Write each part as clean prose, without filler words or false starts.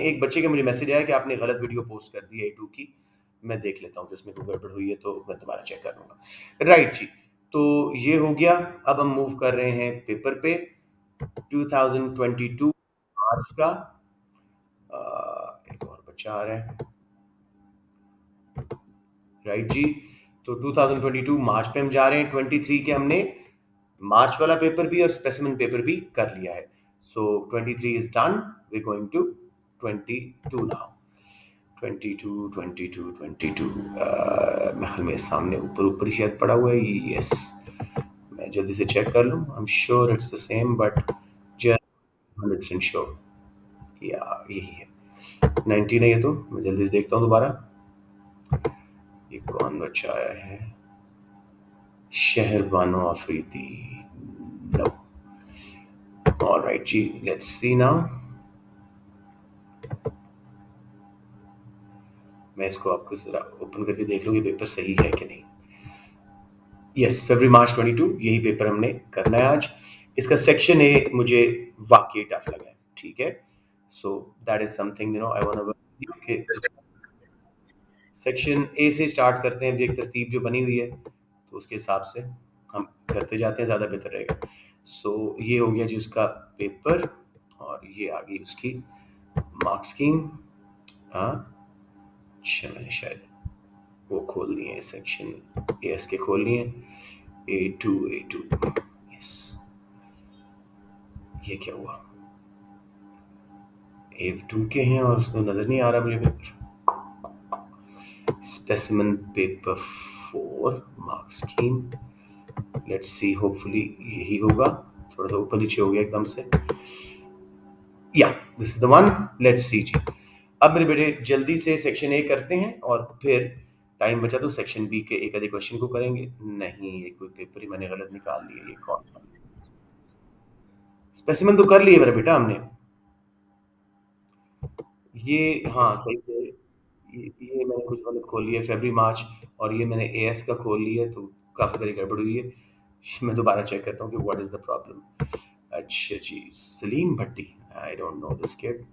एक बच्चे का मुझे मैसेज आया कि आपने गलत वीडियो पोस्ट कर दी है A2 की। मैं देख लेता हूँ कि उसमें कोई गड़बड़ हुई है तो मैं दोबारा चेक कर लूँगा। राइट जी, तो ये हो गया। अब हम मूव कर रहे हैं पेपर पे। 2022 मार्च का एक और बच्चा आ रहा है। राइट जी, तो 2022 मार्च पे हम जा रहे हैं। 23 के हमने मार्च वाला पेपर भी और स्पेसिमेन पेपर भी कर लिया है। So 23 is done, we going to 22 now. 22 22 22 महल में सामने ऊपर ऊपर ही शायद पड़ा हुआ है। यस, मैं जल्दी से चेक कर लूँ। आई am sure it's the same but just 100% sure. या यही है, 19 है ये। तो मैं जल्दी से देखता हूँ दोबारा। ये कौन बच्चा आया है? शहरबानो अफरीदी। नो। ऑलराइट जी, लेट्स सी नाउ। मैं इसको आपको जरा ओपन करके देख लूँ, ये पेपर सही है कि नहीं। यस, फरवरी मार्च 22 यही पेपर हमने करना है आज। इसका सेक्शन ए मुझे वाकई टफ लगा है, ठीक है। So that is something I want section A से स्टार्ट करते हैं। एक तरतीब जो बनी हुई है तो उसके हिसाब से हम करते जाते हैं, ज़्यादा बेहतर रहेगा। सो ये हो गया जी उसका पेपर, और ये आ गई उसकी मार्क स्कीम। हाँ, अच्छा, मैंने शायद वो खोल लिए हैं, सेक्शन ए एस के खोल लिए हैं। A2 यस, ये क्या हुआ? A2 के हैं और उसमें नज़र नहीं आ रहा मुझे paper. Specimen paper 4 mark scheme. Let's see, hopefully यही होगा। थोड़ा सा ऊपर नीचे हो गया एकदम से। Yeah this is the one. Let's see जी। अब मेरे बेटे जल्दी से सेक्शन ए करते हैं और फिर टाइम बचा तो सेक्शन बी के एक आधे क्वेश्चन को करेंगे। नहीं, ये कोई पेपर ही मैंने गलत निकाल लिया। ये कौन सा? स्पेसिमेन तो कर लिए मेरा बेटा हमने। ये हाँ सही है। ये मैंने कुछ गलत खोल लिया, फरवरी मार्च, और ये मैंने एएस का खोल लिया है, तो काफ़ी सारी गड़बड़ हुई है। मैं दोबारा चेक करता हूँ कि व्हाट इज़ द प्रॉब्लम। अच्छा जी, Salim Bhatti, I don't know this kid.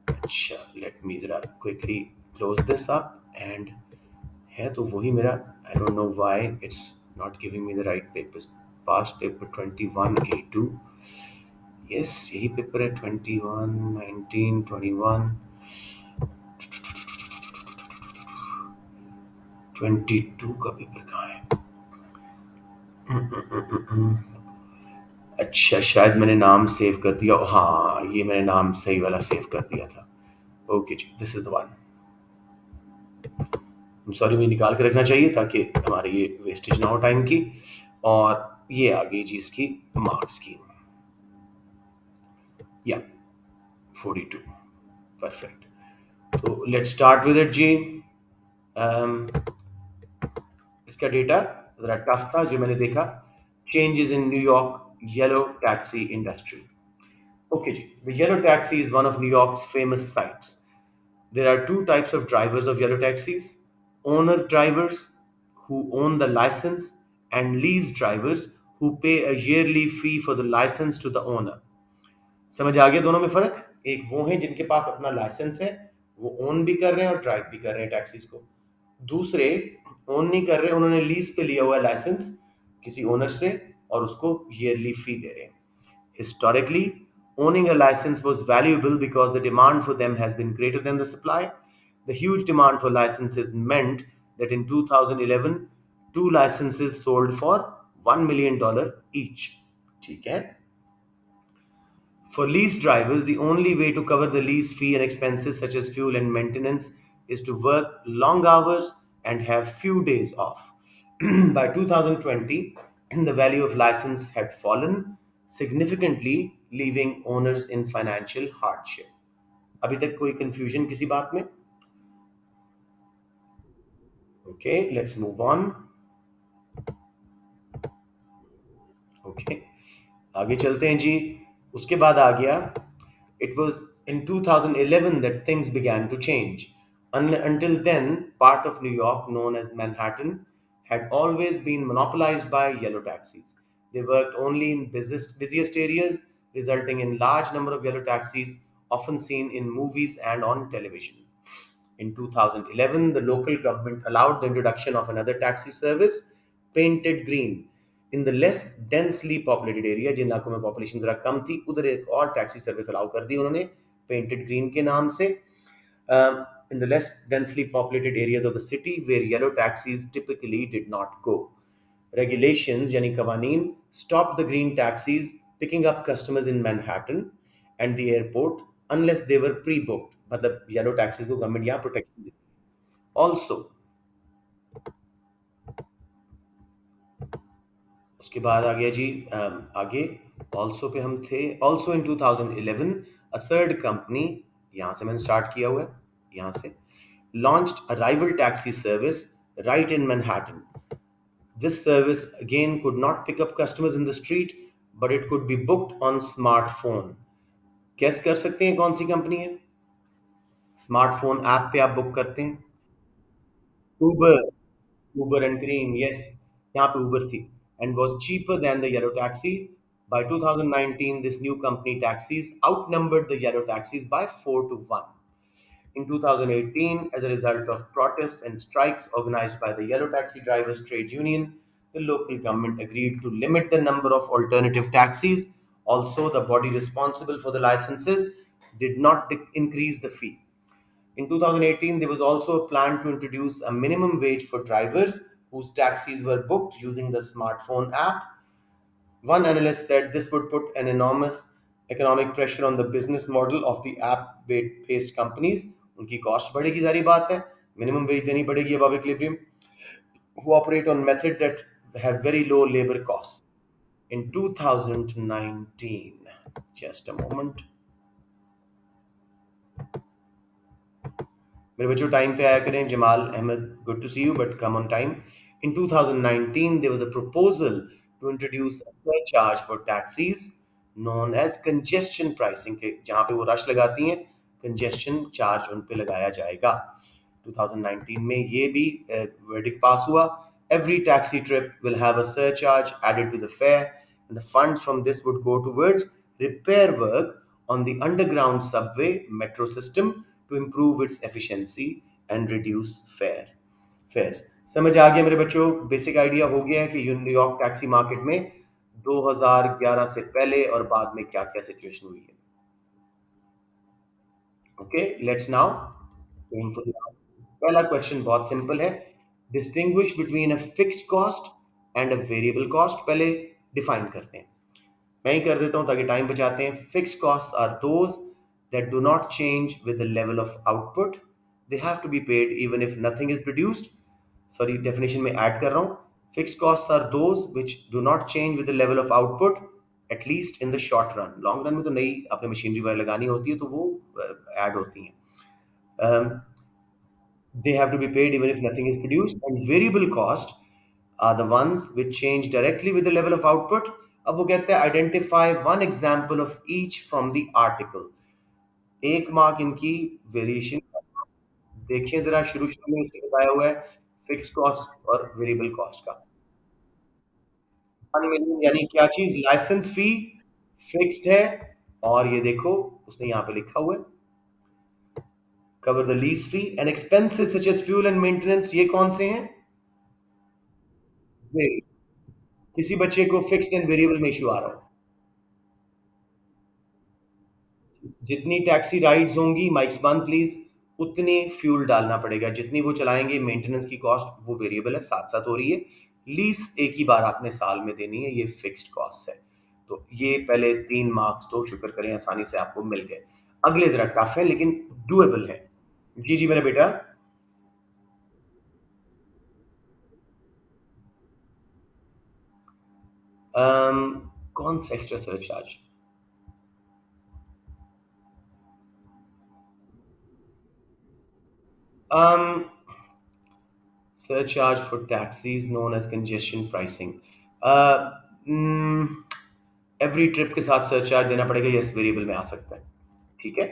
अच्छा, लेट मी ज़रा quickly close this up and है तो वही मेरा। I don't know why it's not giving me the right papers. Past paper 21 A2। Yes, यही paper है 21 19 21 22 का पेपर कहाँ है? अच्छा, शायद मैंने नाम सेव कर दिया। हाँ, ये मैंने नाम सही वाला सेव कर दिया था। ओके जी, this is the one. Sorry, मुझे निकाल के रखना चाहिए ताकि हमारी ये वेस्टेज ना हो टाइम की। और ये आ गई जी इसकी मार्क्स की। या 42, परफेक्ट। तो लेट्स स्टार्ट विद इट जी। इसका डेटा जरा टफ था जो मैंने देखा। Changes in New York yellow taxi industry. Okay, ji. The yellow taxi is one of New York's famous sights. There are two types of drivers of yellow taxis: owner drivers, who own the license, and lease drivers, who pay a yearly fee for the license to the owner. समझ आ गया दोनों में फर्क? एक वो हैं जिनके पास अपना लाइसेंस है, वो ओन भी कर रहे हैं और ड्राइव भी कर रहे हैं टैक्सीज को। दूसरे ओन नहीं कर रहे, उन्होंने लीज पे लिया हुआ है लाइसेंस किसी ओनर से और उसको ईयरली फी दे रहे हैं। Historically, owning a license was valuable because the demand for them has been greater than the supply. The huge demand for licenses meant that in 2011, two licenses sold for $1 million each. ठीक है? For lease drivers, the only way to cover the lease fee and expenses such as fuel and maintenance is to work long hours and have few days off. By 2020, the value of license had fallen significantly, leaving owners in financial hardship. अभी तक कोई confusion किसी बात में? Okay, let's move on. Okay, आगे चलते हैं जी। उसके बाद आ गया, it was in 2011 that things began to change. Until then, part of New York, known as Manhattan, had always been monopolized by yellow taxis. They worked only in busiest areas, resulting in large number of yellow taxis often seen in movies and on television. In 2011, the local government allowed the introduction of another taxi service, Painted Green. In the less densely populated area, जिन इलाकों में population ज़रा कम थी, उधर एक और taxi service allow कर दी उन्होंने, Painted Green के नाम से. In the less densely populated areas of the city where yellow taxis typically did not go. Regulations, yani kawaneen, stopped the green taxis picking up customers in Manhattan and the airport unless they were pre-booked. मतलब yellow taxis को government यहाँ protection देती है. Also, उसके बाद आ गया जी आगे also पे हम थे. Also in 2011, a third company, यहाँ से मैंने start किया हुआ है, यहाँ से launched a rival taxi service right in Manhattan. This service again could not pick up customers in the street, but it could be booked on smartphone. Guess कर सकते हैं कौन सी कंपनी है? स्मार्टफोन ऐप पे आप बुक करते हैं. Uber, Uber and Cream, yes. यहाँ पे Uber थी and was cheaper than the yellow taxi. By 2019, this new company taxis outnumbered the yellow taxis by 4 to 1. In 2018, as a result of protests and strikes organized by the Yellow Taxi Drivers Trade Union, the local government agreed to limit the number of alternative taxis. Also, the body responsible for the licenses did not increase the fee. In 2018, there was also a plan to introduce a minimum wage for drivers whose taxis were booked using the smartphone app. One analyst said this would put an enormous economic pressure on the business model of the app-based companies. उनकी cost बढ़ेगी, जारी बात है. Minimum wage देनी पड़ेगी above equilibrium. Who operate on methods that have very low labor costs. In 2019, just a moment. मेरे बच्चों time पे आया करें. Jamal Ahmad, good to see you, but come on time. In 2019, there was a proposal to introduce a surcharge for taxis known as congestion pricing, के जहाँ पे वो rush लगाती हैं, congestion charge उन पे लगाया जाएगा. 2019 में ये भी verdict पास हुआ. Every taxi trip will have a surcharge added to the fare, and the funds from this would go towards repair work on the underground subway metro system to improve its efficiency and reduce fares. समझ आ गया मेरे बच्चों? Basic idea हो गया है कि New York taxi market में 2011 से पहले और बाद में क्या क्या सिचुएशन हुई है. Okay, let's now aim for the. पहला क्वेश्चन बहुत सिंपल है. Distinguish between a fixed cost and a variable cost. पहले डिफाइन करते हैं. मैं ही कर देता हूं ताकि टाइम बचाते हैं. Fixed cost are those that do not change with the level of output. They have to be paid even if nothing is produced. Sorry, definition में add कर रहा हूँ. Fixed costs are those which do not change with the level of output, at least in the short run. Long run में तो नई अपने machinery वगैरह लगानी होती है तो वो add होती हैं. They have to be paid even if nothing is produced. And variable cost are the ones which change directly with the level of output. अब वो कहते हैं identify one example of each from the article. एक mark इनकी variation देखिए जरा. शुरू शुरू में इसे बताया हुआ है फिक्स कॉस्ट और वेरिएबल कॉस्ट का. 1 मिलियन यानी क्या चीज? लाइसेंस फी फिक्स्ड है. और ये देखो उसने यहाँ पे लिखा हुआ है cover the lease fee and expenses such as fuel and maintenance. ये कौन से हैं? किसी बच्चे को फिक्स्ड एंड वेरिएबल में इशू आ रहा हो. जितनी टैक्सी राइड्स होंगी, माइक्स बंद प्लीज, उतने फ्यूल डालना पड़ेगा. जितनी वो चलाएंगे, मेंटेनेंस की कॉस्ट वो वेरिएबल है, साथ साथ हो रही है. लीज एक ही बार आपने साल में देनी है, ये फिक्स्ड कॉस्ट है. तो ये पहले 3 मार्क्स तो शुक्र करें आसानी से आपको मिल गए. अगले जरा टफ है लेकिन डुएबल है. जी जी मेरा बेटा. कौन सा extra surcharge? Surcharge for taxis known as congestion pricing. Uh, mm, every trip के साथ सरचार्ज देना पड़ेगा. यस, वेरिएबल में आ सकता है. ठीक है,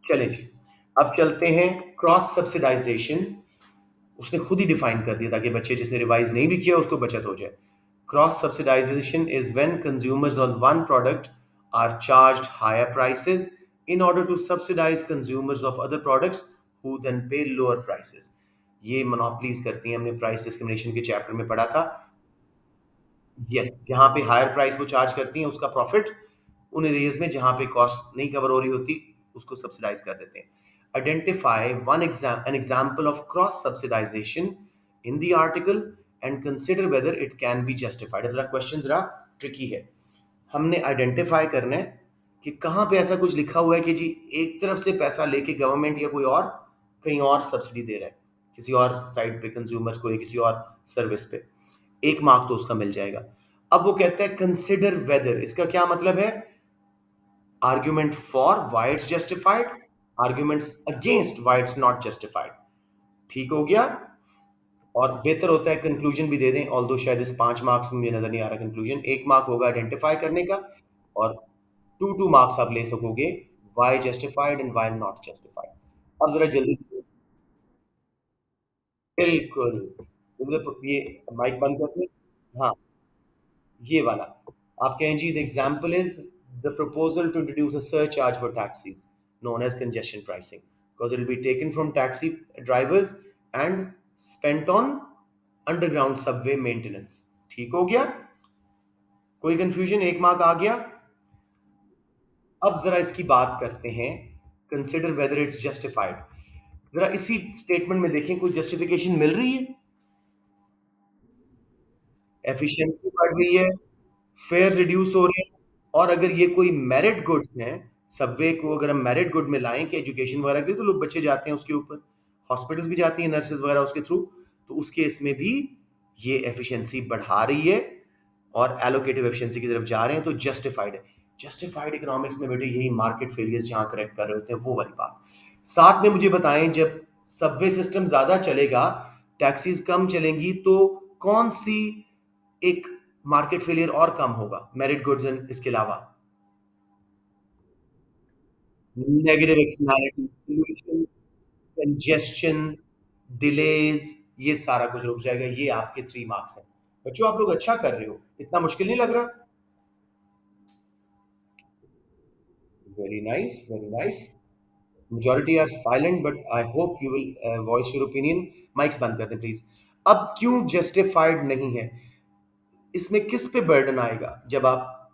चलें जी. अब चलते हैं क्रॉस सब्सिडाइजेशन. उसने खुद ही डिफाइन कर दिया ताकि बच्चे जिसने रिवाइज नहीं भी किया उसको बचत हो जाए. Cross subsidization is when consumers on one product are charged higher prices in order to subsidize consumers of other products who then pay lower prices. ये मोनोपलीज करती हैं, हमने प्राइस डिस्क्रिमिनेशन के चैप्टर में पढ़ा था। यस, जहाँ पे हायर प्राइस वो चार्ज करती हैं उसका प्रॉफिट उन एरियाज में जहाँ पे कॉस्ट नहीं कवर हो रही होती उसको सब्सिडाइज कर देते हैं। Identify an example of cross subsidisation in the article and consider whether it can be justified. जरा क्वेश्चन जरा ट्रिकी है। हमने आइडेंटिफाई करना है कि कहाँ पे ऐसा कुछ लिखा हुआ है कि जी एक तरफ से पैसा लेके गवर्नमेंट या कोई और कहीं और सब्सिडी दे रहा है किसी और साइड पे कंज्यूमर्स को या किसी और सर्विस पे। एक मार्क तो उसका मिल जाएगा। अब वो कहता है कंसिडर वेदर, इसका क्या मतलब है? Argument for why it's justified, arguments against why it's not justified. ठीक हो गया। और बेहतर होता है कंक्लूजन भी दे दें, ऑल्दो शायद इस 5 मार्क्स में मुझे नजर नहीं आ रहा कंक्लूजन। 1 मार्क होगा आइडेंटिफाई करने का और 2 मार्क्स आप ले सकोगे why justified and why not justified. अब जरा जल्दी से- बिल्कुल। ये माइक बंद करते हैं। हाँ, ये वाला आप कहें जी the example is the proposal to introduce a surcharge for taxis known as congestion pricing because it will be taken from taxi drivers and spent on underground subway maintenance। ठीक हो गया। कोई कंफ्यूजन? 1 मार्क आ गया। अब जरा इसकी बात करते हैं, कंसिडर वेदर इट्स जस्टिफाइड। जरा इसी स्टेटमेंट में देखें कोई जस्टिफिकेशन मिल रही है? एफिशिएंसी बढ़ रही है, फेयर रिड्यूस हो रहे हैं। और अगर ये कोई मेरिट गुड्स हैं, सबवे को अगर हम मेरिट गुड में लाएं कि एजुकेशन वगैरह के लिए तो लोग बच्चे जाते हैं उसके ऊपर, हॉस्पिटल्स भी जाती हैं नर्सेज वगैरह उसके थ्रू, तो उस केस में भी ये एफिशिएंसी बढ़ा रही है और एलोकेटिव एफिशिएंसी की तरफ जा रहे हैं तो जस्टिफाइड है। जस्टिफाइड इकोनॉमिक्स में बेटे यही मार्केट फेलियर्स जहां करेक्ट कर रहे होते हैं वो वाली बात। साथ में मुझे बताएं जब सबवे सिस्टम ज्यादा चलेगा, टैक्सीज कम चलेंगी, तो कौन सी एक मार्केट फेलियर और कम होगा मेरिट गुड्स एंड इसके अलावा? Negative externality, pollution, congestion, delays, ये सारा कुछ रुक जाएगा। ये आपके 3 मार्क्स हैं। बच्चों आप लोग अच्छा कर रहे हो, इतना मुश्किल नहीं लग रहा। Very nice, very nice. Majority are silent but I hope you will voice your opinion. Mics बंद कर दें प्लीज। अब क्यों जस्टिफाइड नहीं है? इसमें किस पे बर्डन आएगा जब आप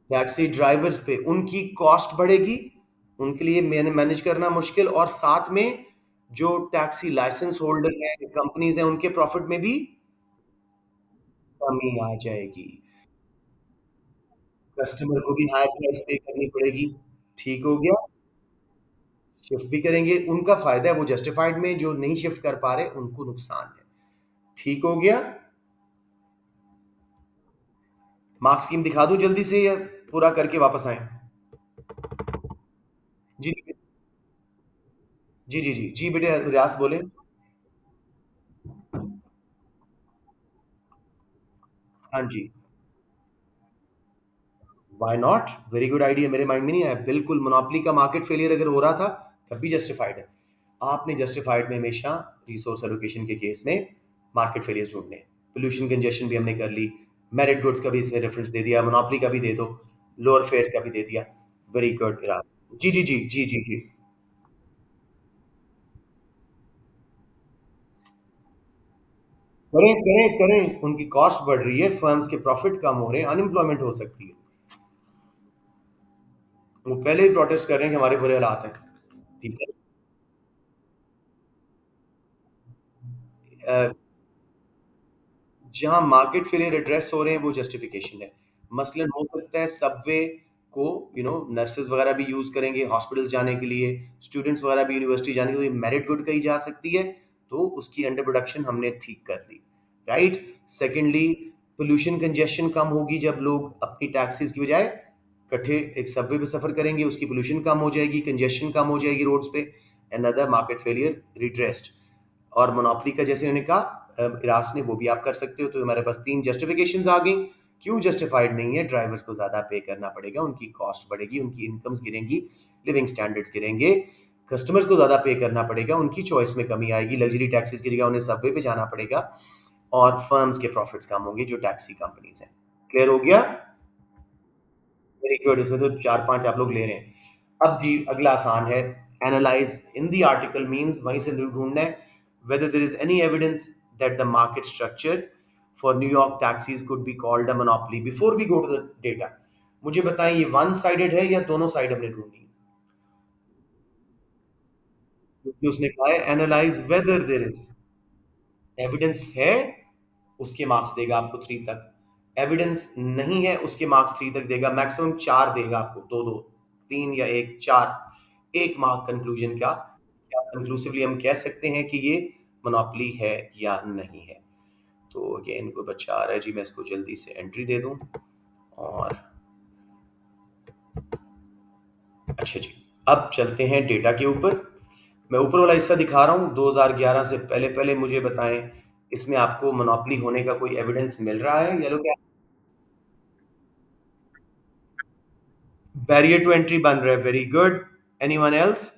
टैक्सी ड्राइवर्स पे उनकी कॉस्ट बढ़ेगी, उनके लिए मैनेज करना मुश्किल, और साथ में जो टैक्सी लाइसेंस होल्डर हैं, कंपनीज हैं, उनके प्रॉफिट में भी कमी आ जाएगी। कस्टमर को भी हाई प्राइस पे करनी पड़ेगी। ठीक हो गया। शिफ्ट भी करेंगे, उनका फायदा है, वो जस्टिफाइड में, जो नहीं शिफ्ट कर पा रहे उनको नुकसान है। ठीक हो गया। मार्क्स स्कीम दिखा दूं जल्दी से या पूरा करके वापस आए? जी जी जी जी जी बेटे रियाज बोले। हाँ जी। Why not, very good idea, मेरे माइंड में नहीं आया। बिल्कुल, मोनोपोली का मार्केट फेलियर अगर हो रहा था तब भी जस्टिफाइड है। आपने जस्टिफाइड में हमेशा रिसोर्स एलोकेशन के केस में मार्केट फेलियर ढूंढने। पोल्यूशन कंजेशन भी हमने कर ली, मेरिट गुड्स का भी इसमें रेफरेंस दे दिया, मोनोपोली का भी दे दो, लोअर फेयर्स का भी दे दिया। वेरी गुड इराद। जी जी जी जी जी जी। करें करें करें, उनकी कॉस्ट बढ़ रही है, फर्म्स के प्रॉफिट कम हो रहे हैं, अनएम्प्लॉयमेंट हो सकती है। वो पहले ही प्रोटेस्ट कर रहे हैं कि हमारे बुरे हालात हैं। ठीक है। जहां मार्केट फेलियर एड्रेस हो रहे हैं वो जस्टिफिकेशन है। मसलन हो सकता है सबवे को नर्सेज वगैरह भी यूज करेंगे हॉस्पिटल जाने के लिए, स्टूडेंट्स वगैरह भी यूनिवर्सिटी जाने के लिए, मेरिट गुड कही जा सकती है, तो उसकी अंडर प्रोडक्शन हमने ठीक कर ली। राइट। सेकेंडली, पोल्यूशन कंजेशन कम होगी जब लोग अपनी टैक्सीज की बजाय इकट्ठे एक सबवे पे सफर करेंगे, उसकी पोल्यूशन कम हो जाएगी, कंजेशन कम हो जाएगी रोड्स पे। Another market failure redressed. और मोनोपोली का जैसे मैंने कहा इरास ने, वो भी आप कर सकते हो। तो हमारे पास 3 जस्टिफिकेशंस आ गई। क्यों जस्टिफाइड नहीं है? ड्राइवर्स को ज्यादा पे करना पड़ेगा, उनकी कॉस्ट बढ़ेगी, उनकी इनकम्स गिरेंगी, लिविंग स्टैंडर्ड्स गिरेंगे। कस्टमर्स को ज्यादा पे करना पड़ेगा, उनकी चॉइस में कमी आएगी, लग्जरी टैक्सीज की जगह उन्हें सबवे पे जाना पड़ेगा। और फर्म्स के प्रॉफिट्स कम होंगे जो टैक्सी कंपनीज हैं। क्लियर हो गया? Very good. इसमें तो 4-5 आप लोग ले रहे हैं। अब जी अगला आसान है। Analyse in the article means वहीं से ढूंढना है whether there is any evidence that the market structure for New York taxis could be called a monopoly. Before we go to the data, मुझे बताएं ये वन साइडेड है या दोनों साइड हमने ढूंढनी है? क्योंकि उसने कहा है analyse whether there is evidence है, उसके मार्क्स देगा आपको 3 तक। एविडेंस नहीं है, उसके मार्क्स 3 तक देगा, मैक्सिमम 4 देगा आपको, 2 2 3 या 1 4, 1 मार्क कंक्लूजन का। क्या कंक्लूसिवली हम कह सकते हैं कि ये मोनोपोली है या नहीं है? तो अगेन कोई बच्चा आ रहा है जी, मैं इसको जल्दी से एंट्री दे दूं। और अच्छा जी, अब चलते हैं डेटा के ऊपर। मैं ऊपर वाला हिस्सा दिखा रहा हूँ 2011 से पहले। पहले मुझे बताएं इसमें आपको मोनोपोली होने का कोई एविडेंस मिल रहा है? येलो क्या बैरियर टू एंट्री बन रहा है? Very good. Anyone else?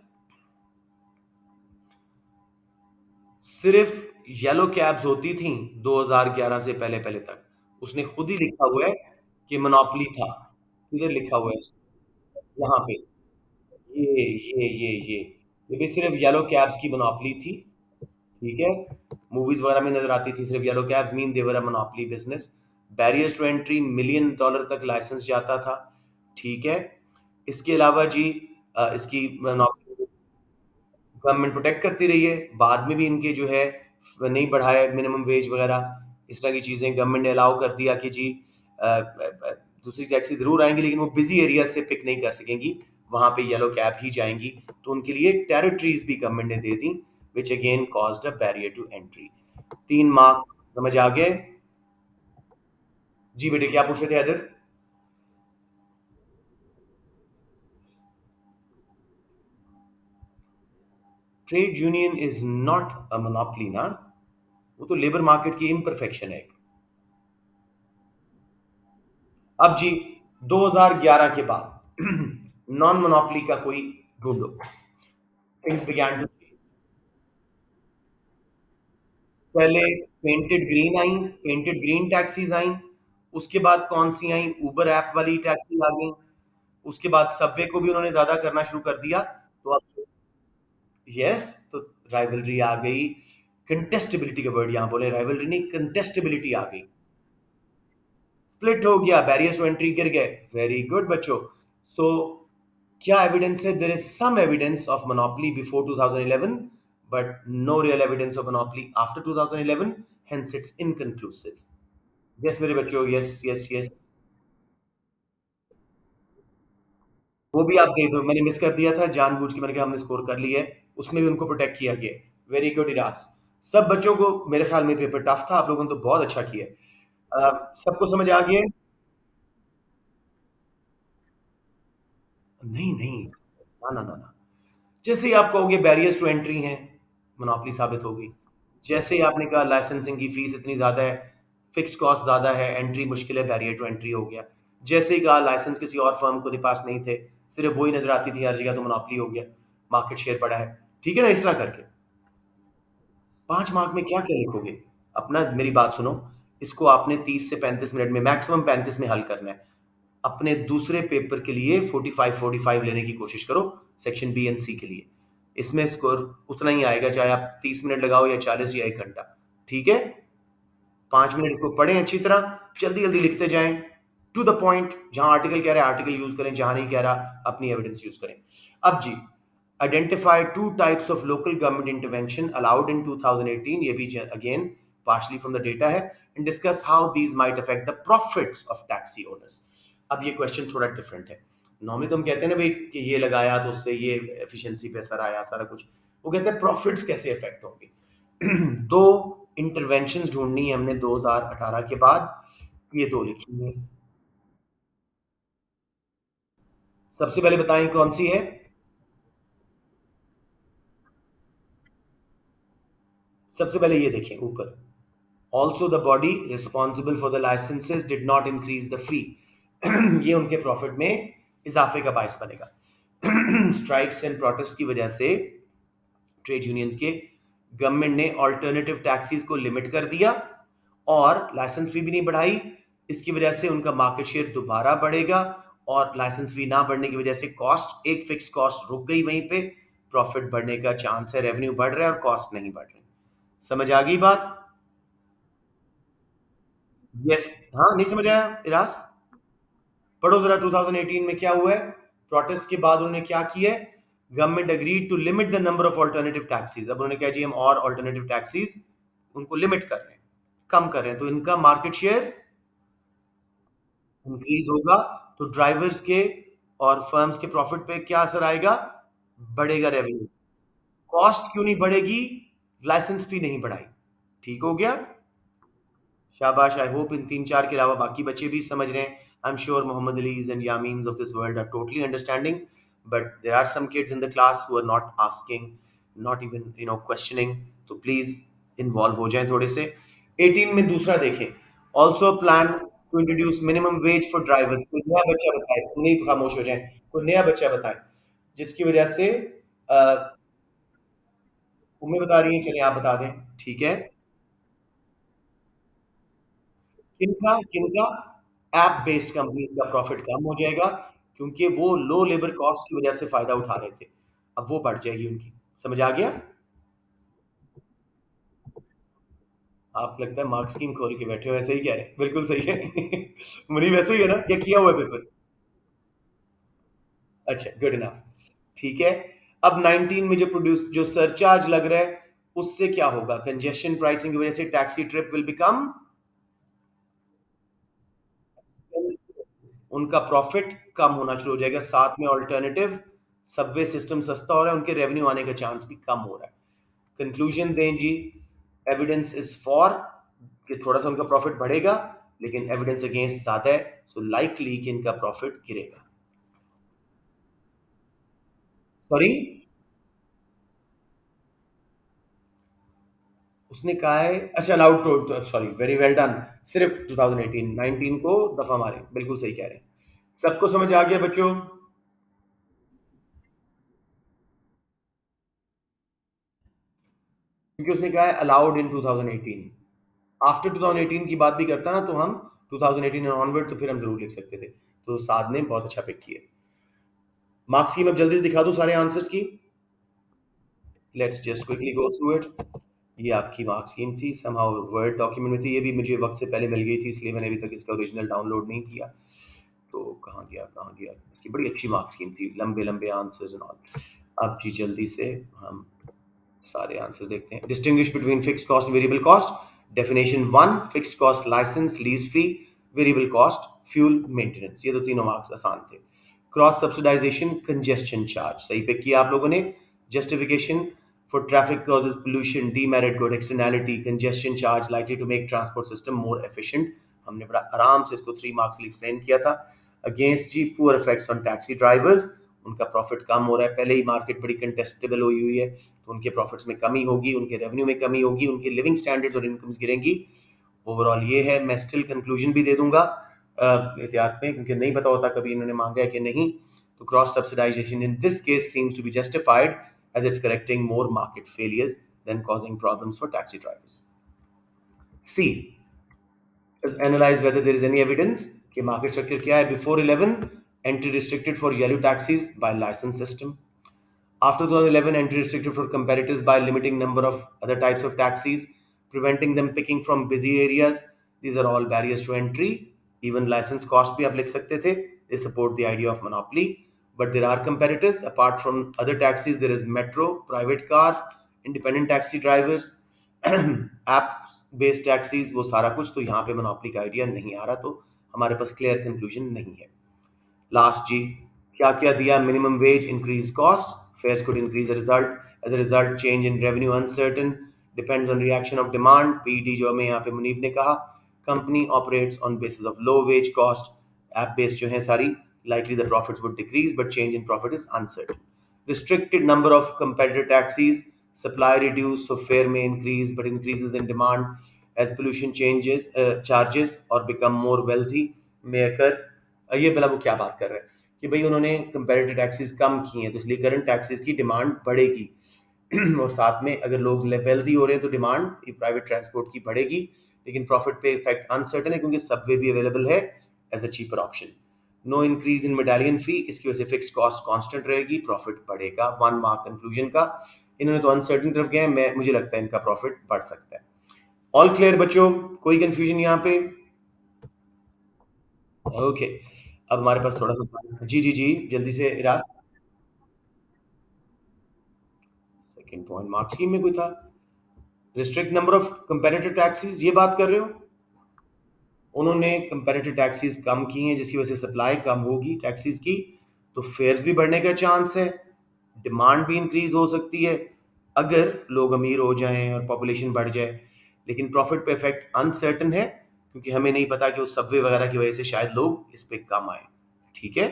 सिर्फ येलो कैब्स होती थी 2011 से पहले पहले तक। उसने खुद ही लिखा हुआ है कि मोनोपोली था। किधर लिखा हुआ है? यहाँ पे ये भी सिर्फ येलो कैब्स की मोनोपोली थी। ठीक है, मूवीज वगैरह में नजर आती थी सिर्फ yellow cabs, mean there a monopoly business. Barriers to entry $1 million तक लाइसेंस जाता था। ठीक है, इसके अलावा जी इसकी गवर्नमेंट प्रोटेक्ट करती रही है। बाद में भी इनके जो है नहीं बढ़ाया मिनिमम वेज वगैरह, इस तरह की चीजें गवर्नमेंट ने अलाउ कर दिया कि जी दूसरी टैक्सी जरूर आएंगी लेकिन वो बिजी एरिया से पिक नहीं कर सकेंगी, वहां पे येलो कैब ही जाएंगी। तो उनके लिए टेरिटरीज भी गवर्नमेंट ने दे दी, which again caused a barrier to entry. 3 mark समझ आ गए? जी बेटे, क्या पूछ रहे थे other? Trade union is not a monopoly ना, वो तो लेबर मार्केट की इम्परफेक्शन है। अब जी 2011 के बाद नॉन मोनोपोली का कोई ढूंढो। थिंग्स बिगैन टू, पहले पेंटेड ग्रीन आई, पेंटेड ग्रीन टैक्सीज आई। उसके बाद कौन सी आई? उबर ऐप वाली टैक्सी आ गई। उसके बाद सबवे को भी उन्होंने ज्यादा करना शुरू कर दिया। तो अब यस, तो राइवलरी आ गई। कंटेस्टेबिलिटी का वर्ड यहां बोले, राइवलरी नहीं, कंटेस्टेबिलिटी आ गई। स्प्लिट हो गया, बैरियर्स टू एंट्री गिर गए। वेरी गुड बच्चों। सो क्या एविडेंस है? There is some evidence of monopoly before 2011 but no real evidence of monopoly after 2011, hence it's inconclusive. Yes मेरे बच्चों, यस यस यस। वो भी आप देख दो, मैंने मिस कर दिया था जानबूझ के, मैंने कहा हमने स्कोर कर लिया है, उसमें भी उनको प्रोटेक्ट किया गया। Very good eras. सब बच्चों को मेरे ख्याल में पेपर टफ था, आप लोगों ने तो बहुत अच्छा किया है। सबको समझ आ गया? नहीं नहीं, ना ना ना ना। जैसे ही आप कहोगे बैरियर्स टू एंट्री हैं, मोनोपोली साबित होगी। जैसे ही आपने कहा लाइसेंसिंग की फीस इतनी ज्यादा है, फिक्स कॉस्ट ज्यादा है, एंट्री मुश्किल है, बैरियर टू एंट्री हो गया। जैसे ही कहा लाइसेंस किसी और फर्म को पास नहीं थे, सिर्फ वही नजर आती थी हर जगह, तो मोनोपोली हो गया, मार्केट शेयर बढ़ा है। ठीक है ना, इस तरह करके। 5 मार्क में क्या क्या लिखोगे? अपना मेरी बात सुनो, इसको आपने 30 से 35 मिनट में, मैक्सिमम 35 में हल करना है। अपने दूसरे पेपर के लिए 45 लेने की कोशिश करो, सेक्शन बी एंड सी के लिए। इसमें स्कोर उतना ही आएगा चाहे आप 30 मिनट लगाओ या 40 या 1 घंटा। ठीक है, 5 मिनट को पढ़ें अच्छी तरह, जल्दी जल्दी लिखते जाएं, टू द पॉइंट। जहां आर्टिकल कह रहा है आर्टिकल यूज करें, जहां नहीं कह रहा अपनी एविडेंस यूज करें। अब जी, identify two types of local government intervention allowed in 2018, ये भी again partially from the data है, and discuss how these might affect the profits of taxi owners. अब ये क्वेश्चन थोड़ा डिफरेंट है। नॉर्मली तो हम कहते हैं ना भाई कि ये लगाया तो उससे ये एफिशिएंसी पे असर आया सारा कुछ, वो कहते हैं प्रॉफिट्स कैसे इफेक्ट होंगे। दो इंटरवेंशंस ढूंढनी है हमने 2018 के बाद, ये दो लिखी है। सबसे पहले बताएं कौन सी है? सबसे पहले ये देखें ऊपर, also the body responsible for the licences did not increase the fee. ये उनके प्रॉफिट में इजाफे का बायस बनेगा। स्ट्राइक्स एंड प्रोटेस्ट की वजह से ट्रेड यूनियंस के, गवर्नमेंट ने ऑल्टरनेटिव टैक्सीज को लिमिट कर दिया और लाइसेंस फी भी नहीं बढ़ाई। इसकी वजह से उनका मार्केट शेयर दोबारा बढ़ेगा और लाइसेंस फी ना बढ़ने की वजह से कॉस्ट, एक फिक्स कॉस्ट रुक गई वहीं पे, प्रॉफिट बढ़ने का चांस है, रेवेन्यू बढ़ रहा है और कॉस्ट नहीं बढ़ रही। समझ आ गई बात? यस। हाँ, नहीं समझ आया इरास? पढ़ो जरा 2018 में क्या हुआ है। प्रोटेस्ट के बाद उन्होंने क्या किया है? Government agreed to limit the number of alternative taxis. अब उन्होंने कहा जी हम और ऑल्टरनेटिव टैक्सीज उनको लिमिट कर रहे हैं, कम कर रहे हैं, तो इनका मार्केट शेयर इंक्रीज होगा, तो ड्राइवर्स के और फर्म्स के प्रॉफिट पे क्या असर आएगा? बढ़ेगा रेवेन्यू। कॉस्ट क्यों नहीं बढ़ेगी? लाइसेंस फी नहीं बढ़ाई। ठीक हो गया? शाबाश। आई होप इन तीन चार के अलावा बाकी बच्चे भी समझ रहे हैं। I am sure Mohammad Alis and Yameens of this world are totally understanding, but there are some kids in the class who are not asking, not even questioning. तो प्लीज इन्वॉल्व हो जाएं थोड़े से। 18 में दूसरा देखें। Also plan to introduce minimum wage for drivers. कोई नया बच्चा बताए, नहीं खामोश हो जाए, कोई नया बच्चा बताए जिसकी वजह से उम्मीद बता रही है, चलिए आप बता दें। ठीक है। किनका किनका? ऐप बेस्ड कंपनी का प्रॉफिट कम हो जाएगा, क्योंकि वो लो लेबर कॉस्ट की वजह से फायदा उठा रहे थे, अब वो बढ़ जाएगी उनकी। समझ आ गया? आप लगता है मार्क्स स्कीम खोल के बैठे हो, ऐसे ही कह रहे हैं, बिल्कुल सही है। मुनी वैसे ही है ना, क्या किया हुआ है पेपर? अच्छा, गुड इनफ। ठीक है। अब 19 में जो प्रोड्यूस जो सरचार्ज लग रहा है, उससे क्या होगा? कंजेशन प्राइसिंग की वजह से टैक्सी ट्रिप विल बिकम, उनका प्रॉफिट कम होना शुरू हो जाएगा। साथ में ऑल्टरनेटिव सबवे सिस्टम सस्ता हो रहा है, उनके रेवेन्यू आने का चांस भी कम हो रहा है। कंक्लूजन दें जी। एविडेंस इज फॉर कि थोड़ा सा उनका प्रॉफिट बढ़ेगा, लेकिन एविडेंस अगेंस्ट ज्यादा है, सो लाइकली कि इनका प्रॉफिट गिरेगा। सॉरी, उसने कहा है, अच्छा allowed to, sorry, very well done. सिर्फ 2018, 19 को दफा मारे, बिल्कुल सही कह रहे हैं। सबको समझ आ गया बच्चों? क्योंकि उसने कहा है अलाउड इन 2018। आफ्टर 2018 की बात भी करता ना तो हम 2018 ऑनवर्ड तो फिर हम जरूर लिख सकते थे। तो साद ने बहुत अच्छा पिक किया। मार्क्स की मैं जल्दी से दिखा दूं सारे आंसर्स की। Let's just quickly go through it. ये आपकी मार्क्स स्कीम थी, समहाउ वर्ड डॉक्यूमेंट में थी, ये भी मुझे वक्त से पहले मिल गई थी, इसलिए मैंने अभी तक इसका ओरिजिनल डाउनलोड नहीं किया। तो कहाँ गया, इसकी बड़ी अच्छी मार्क्स स्कीम थी, लंबे लंबे आंसर्स एंड ऑल। अब जी जल्दी से हम सारे आंसर देखते हैं। Distinguish between fixed cost variable cost. Definition one, fixed cost licence lease fee, variable cost fuel maintenance. ये तो तीनों मार्क्स आसान थे। क्रॉस सब्सिडाइजेशन, कंजेस्शन चार्ज, सही पे किया आप लोगों ने। Justification for traffic causes pollution, demerit good, externality, congestion charge likely to make transport system more efficient. हमने बड़ा आराम से इसको 3 मार्क्स के लिए एक्सप्लेन किया था। अगेंस्ट जी, poor effects on taxi drivers, उनका प्रॉफिट कम हो रहा है, पहले ही मार्केट बड़ी कंटेस्टेबल हुई है, तो उनके प्रॉफिट्स में कमी होगी, उनके रेवेन्यू में कमी होगी, उनके लिविंग स्टैंडर्ड्स और इनकम्स गिरेंगी। ओवरऑल ये है। मैं स्टिल कंक्लूजन भी दे दूंगा एहतियात में, क्योंकि नहीं पता होता कभी इन्होंने मांगा है कि नहीं। तो cross subsidisation in this case seems to be justified as it's correcting more market failures than causing problems for taxi drivers. C is analyze whether there is any evidence कि market structure क्या है। Before 11, entry restricted for yellow taxis by license system. After 2011, entry restricted for competitors by limiting number of other types of taxis, preventing them picking from busy areas. These are all barriers to entry. Even license cost भी आप लिख सकते थे. They support the idea of monopoly. But there are competitors. Apart from other taxis, there is metro, private cars, independent taxi drivers, app based taxis, वो सारा कुछ। तो यहाँ पे मोनोपोली का आइडिया नहीं आ रहा, तो हमारे पास क्लियर कंक्लूजन नहीं है। लास्ट जी, क्या क्या दिया? Minimum wage increase cost, fares could increase the result, as a result change in revenue uncertain, depends on reaction of demand। PD जो हमें यहाँ पे मुनीब ने कहा, company operates on basis of low wage cost, app based जो है सारी, likely the profits would decrease but change in profit is uncertain। restricted number of competitor taxis, supply reduced so fare may increase but increases in demand as pollution changes charges or become more wealthy may occur। ये भला वो क्या बात कर रहे हैं कि भाई उन्होंने कंपेरेटिव टैक्सेस कम किए हैं, तो इसलिए करंट टैक्सेस की डिमांड बढ़ेगी। और साथ में अगर लोग वेल्दी हो रहे हैं तो डिमांड प्राइवेट ट्रांसपोर्ट की बढ़ेगी, लेकिन प्रॉफिट पे इफेक्ट अनसर्टेन है, क्योंकि सबवे भी अवेलेबल है as a cheaper option. No increase in medallion fee, इसकी वजह से फिक्स कॉस्ट कांस्टेंट रहेगी, प्रॉफिट बढ़ेगा। 1 मार्क कंक्लूजन का। इन्होंने तो अनसर्टेन तरफ गए, मैं मुझे लगता है इनका प्रॉफिट बढ़ सकता है। ऑल क्लियर बच्चों, कोई कंफ्यूजन यहाँ पे? ओके, अब हमारे पास थोड़ा सा, जी जी जी, जल्दी से Ira's. Second point mark scheme में कोई था? Restrict number of comparative taxes, ये बात कर रहे हो? उन्होंने कंपेरेटिव टैक्सेस कम की हैं, जिसकी वजह से सप्लाई कम होगी टैक्सेस की, तो फेयर्स भी बढ़ने का चांस है, डिमांड भी इंक्रीज हो सकती है अगर लोग अमीर हो जाएं और पॉपुलेशन बढ़ जाए। लेकिन प्रॉफिट पे इफेक्ट अनसर्टन है, क्योंकि हमें नहीं पता कि उस सबवे वगैरह की वजह से शायद लोग इस पे कम आए। ठीक है,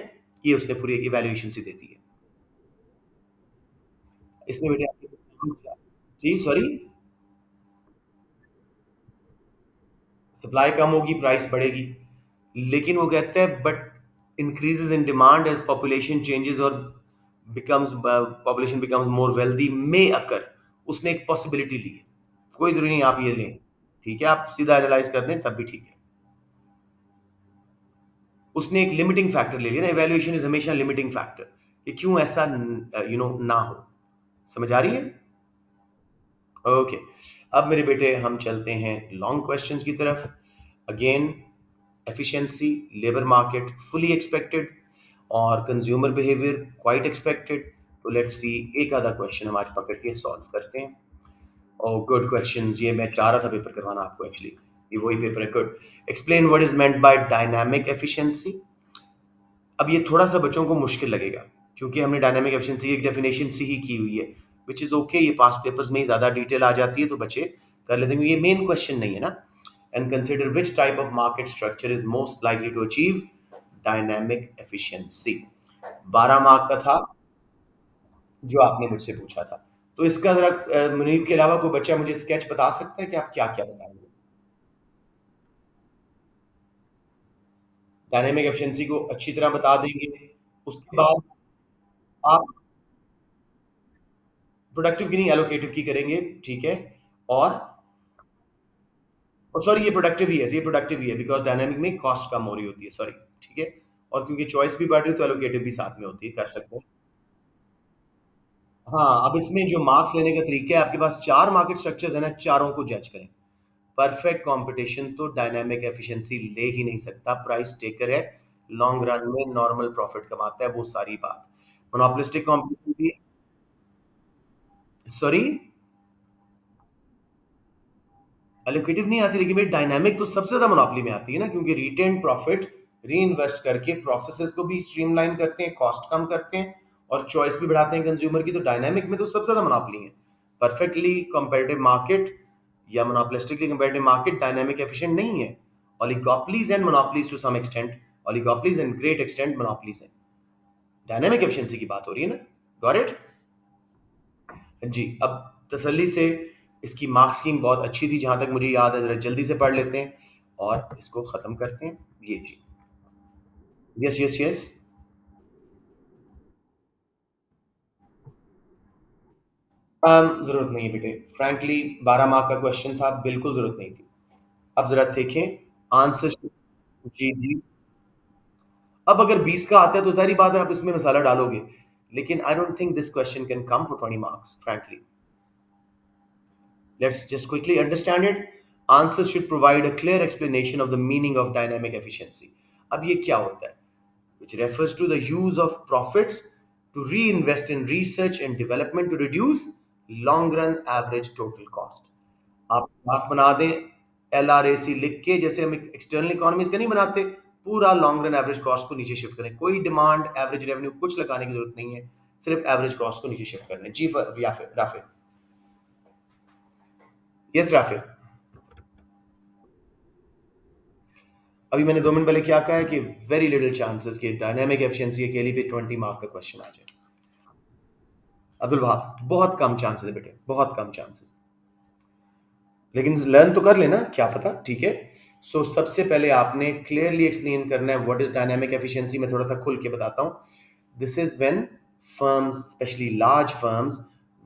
ये उसने पूरी इवैल्यूएशन सी देती है इसमें बेटे जी सॉरी, सप्लाई कम होगी, प्राइस बढ़ेगी, लेकिन वो कहते हैं but increases in demand as population changes और becomes population becomes more wealthy may occur. उसने एक पॉसिबिलिटी ली है, कोई जरूरी नहीं आप ये लें, ठीक है, आप सीधा एनालाइज कर दें तब भी ठीक है। उसने एक लिमिटिंग फैक्टर ले लिया ना, इवैल्यूएशन इज हमेशा लिमिटिंग फैक्टर, कि क्यों ऐसा ना हो। समझ आ रही है? ओके, अब मेरे बेटे हम चलते हैं लॉन्ग क्वेश्चंस की तरफ। Again, efficiency, labour market fully expected, और कंज्यूमर बिहेवियर क्वाइट एक्सपेक्टेड। तो लेट्स सी, एक आधा क्वेश्चन हमारे पकड़ के सॉल्व करते हैं। और गुड क्वेश्चंस, ये मैं चाह रहा था पेपर करवाना आपको एक्चुअली, ये वही पेपर है। Good. Explain what is meant by dynamic efficiency. अब ये थोड़ा सा बच्चों को मुश्किल लगेगा, क्योंकि हमने डायनामिक एफिशिएंसी की एक डेफिनेशन सी ही की हुई है, विच इज ओके, ये पास्ट पेपर्स में ही ज्यादा डिटेल आ जाती है तो बच्चे कर लेते हैं, ये मेन क्वेश्चन नहीं है ना। And consider which type of market structure is most likely to achieve dynamic efficiency. 12 mark का था जो आपने मुझसे पूछा था। तो इसका जरा मुनीब के अलावा कोई बच्चा मुझे स्केच बता सकता है कि आप क्या क्या बताएंगे? डायनेमिक एफिशिएंसी को अच्छी तरह बता देंगे, उसके बाद आप प्रोडक्टिव की नहीं, एलोकेटिव की करेंगे, ठीक है। और सॉरी, ये प्रोडक्टिव ही है, ये प्रोडक्टिव ही है, बिकॉज डायनामिक में कॉस्ट कम हो रही होती है, सॉरी, ठीक है। और क्योंकि चॉइस भी बढ़ रही है तो एलोकेटिव भी साथ में होती है, कर सकते हैं। हाँ, अब इसमें जो मार्क्स लेने का तरीका है, आपके पास 4 मार्केट स्ट्रक्चर्स है ना, चारों को जज करें। परफेक्ट कंपटीशन तो डायनामिक एफिशिएंसी ले ही नहीं सकता, प्राइस टेकर है, लॉन्ग रन में नॉर्मल प्रॉफिट कमाता है, वो सारी बात। मोनोपोलिस्टिक कंपटीशन भी, सॉरी, एलोकेटिव नहीं आती, लेकिन भाई डायनामिक तो सबसे ज्यादा मोनोपोली में आती है ना, क्योंकि रिटेन प्रॉफिट री इन्वेस्ट करके प्रोसेसेस को भी स्ट्रीमलाइन करते हैं, कॉस्ट कम करते हैं, और चॉइस भी बढ़ाते हैं कंज्यूमर की। तो डायनामिक में तो सबसे ज्यादा मोनोपोली है। परफेक्टली कंपेरेटिव मार्केट या monopolistically comparative market dynamic efficient नहीं है। Oligopolies and monopolies to some extent, oligopolies and great extent monopolies है। डायनामिक एफिशिएंसी की बात हो रही है ना, गॉट इट? जी, अब तसल्ली से, इसकी मार्क्स स्कीम बहुत अच्छी थी जहां तक मुझे याद है, जरा जल्दी से पढ़ लेते हैं और इसको खत्म करते हैं। ये जी, यस यस यस। जरूरत नहीं है बेटे, फ्रैंकली 12 मार्क का क्वेश्चन था, बिल्कुल जरूरत नहीं थी। अब जरा देखें आंसर। जी जी, अब अगर 20 का आता है तो सारी बात है, आप इसमें मसाला डालोगे, लेकिन I don't think this question can come for 20 marks frankly. Let's just quickly understand it. Answers should provide a clear explanation of the meaning of dynamic efficiency. अब ये क्या होता है? Which refers to the use of profits to reinvest in research and development to reduce long run average total cost. आप बात बना दें LRAC लिख के, जैसे हम एक्सटर्नल इकोनॉमीज का नहीं बनाते, पूरा लॉन्ग रन एवरेज कॉस्ट को नीचे शिफ्ट करें, कोई डिमांड एवरेज रेवेन्यू कुछ लगाने की जरूरत नहीं है, सिर्फ एवरेज कॉस्ट को नीचे शिफ्ट करना है। जी राफे, यस राफे। अभी मैंने 2 मिनट पहले क्या कहा है कि वेरी लिटिल चांसेस कि डायनामिक एफिशिएंसी अकेली पे 20 मार्क का क्वेश्चन आ जाए। अब्दुल वहाब, बहुत कम चांसेस है बेटे, बहुत कम चांसेस, लेकिन लर्न तो कर लेना, क्या पता, ठीक है। सो सबसे पहले आपने क्लियरली एक्सप्लेन करना है व्हाट इज डायनामिक एफिशिएंसी। मैं थोड़ा सा खुल के बताता हूं। This is when firms, especially large firms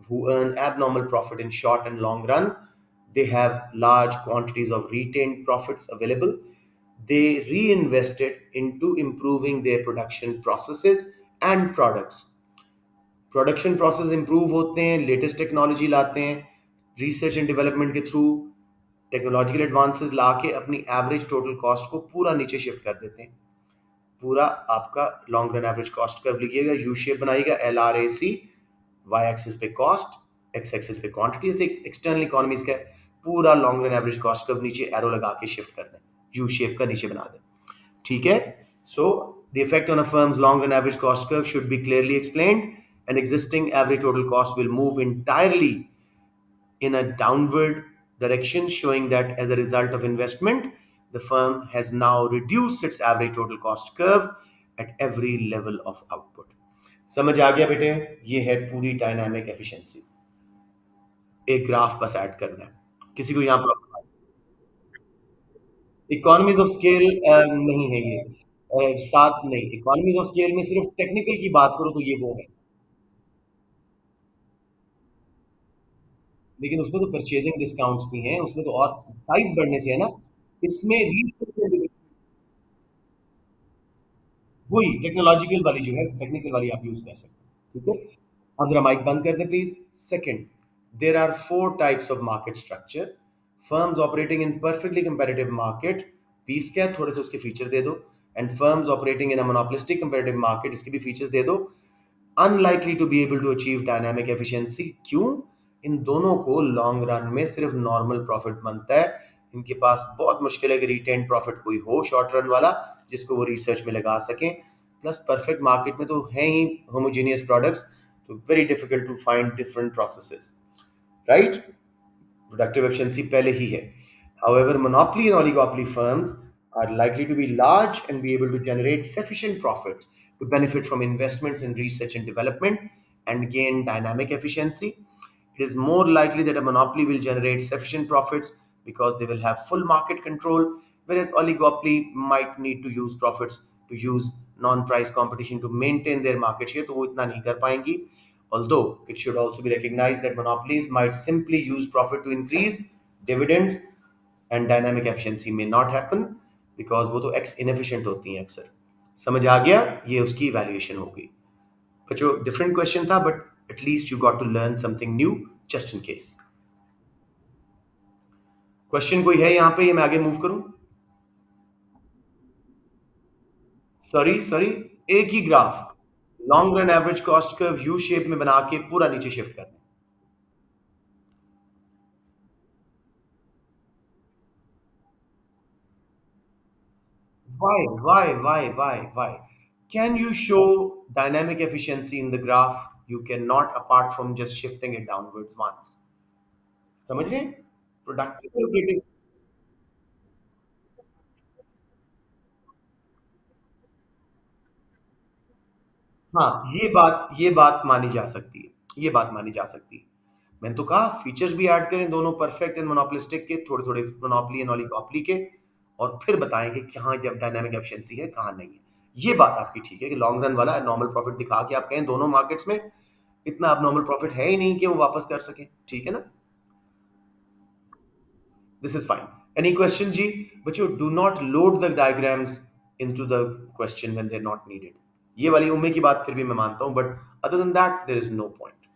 who earn abnormal profit in short and long run, they have large quantities of retained profits available, they reinvested into improving their production processes and products. Production process improve होते हैं, latest technology लाते हैं, research and development के through technological advances ला के अपनी average total cost को पूरा नीचे shift कर देते हैं। पूरा आपका long run average cost curve लिखिएगा, यू शेप बनाइएगा, LRAC, वाई एक्सिस पे कॉस्ट, एक्स एक्सिस पे क्वांटिटीज, एक्सटर्नल इकोनॉमीज का पूरा long run average cost curve नीचे एरो लगा के शिफ्ट कर दें, यू शेप का नीचे बना दें। ठीक है? So the effect on a firm's long run average cost curve should be clearly explained. An existing average total cost will move entirely in a downward direction, showing that as a result of investment, the firm has now reduced its average total cost curve at every level of output. समझ आ गया बेटे? ये है पूरी dynamic efficiency. एक graph बस add करना है। किसी को यहाँ प्रॉब्लम? इकोनॉमीज ऑफ स्केल नहीं है ये। साथ नहीं, इकोनॉमीज ऑफ स्केल में सिर्फ टेक्निकल की बात करो तो ये वो है, लेकिन उसमें तो परचेजिंग डिस्काउंट्स भी हैं, उसमें तो और साइज बढ़ने से है ना। इसमें रीस्ट्रक्चर, वही टेक्नोलॉजिकल वाली जो है, टेक्निकल वाली आप यूज कर सकते हैं। ठीक है, अब जरा माइक बंद कर दें please. Second, there are four types of market structure. Firms operating in perfectly competitive market, पीस क्या है, थोड़े से उसके फीचर दे दो। And firms operating in a monopolistic competitive market, इसके भी फीचर्स दे दो। Unlikely to be able to achieve dynamic efficiency, क्यों? इन दोनों को लॉन्ग रन में सिर्फ नॉर्मल प्रॉफिट बनता है, इनके पास बहुत मुश्किल है कि रिटेन प्रॉफिट कोई हो शॉर्ट रन वाला जिसको वो रिसर्च में लगा सकें। प्लस परफेक्ट मार्केट में तो है ही होमोजीनियस प्रोडक्ट्स, तो very difficult to find different processes, right? Productive efficiency पहले ही है। However, monopoly and oligopoly firms are likely to be large and be able to generate sufficient profits to benefit from investments in research and development and gain dynamic efficiency. It is more likely that a monopoly will generate sufficient profits because they will have full market control, whereas oligopoly might need to use profits to use non-price competition to maintain their market share, तो वो इतना नहीं कर पाएंगी। Although it should also be recognized that monopolies might simply use profit to increase dividends and dynamic efficiency may not happen because वो तो x inefficient होती हैं अक्सर। समझ आ गया? ये उसकी evaluation होगी। बच्चों डिफरेंट क्वेश्चन था, but at least you got to learn something new just in case. Question कोई है यहाँ पे, ये मैं आगे मूव करूं? सॉरी सॉरी, एक ही graph, long run average cost curve U shape में बना के पूरा नीचे शिफ्ट करना। Why? Can you show dynamic efficiency in the graph? You cannot, apart from just shifting it downwards once. समझ रहे हैं? Productive lucrative, हाँ, ये बात मानी जा सकती है, ये बात मानी जा सकती है। मैंने तो कहा फीचर्स भी ऐड करें दोनों परफेक्ट एंड मोनोपोलिस्टिक के, थोड़े थोड़े मोनोपोली एंड ओलिगोपोली के, और फिर बताएंगे कहाँ जब डायनामिक एफिशिएंसी है कहाँ नहीं है। ये बात आपकी ठीक है कि लॉन्ग रन वाला नॉर्मल प्रॉफिट दिखा के आप कहें दोनों मार्केट्स में इतना अब नॉर्मल प्रॉफिट है ही नहीं कि वो वापस कर सके, ठीक है ना? This is fine. Any question जी? बच्चों do not load the diagrams into the question when they are not needed. ये वाली उम्मीद की बात फिर भी मैं मानता हूं, but other than that there is no point.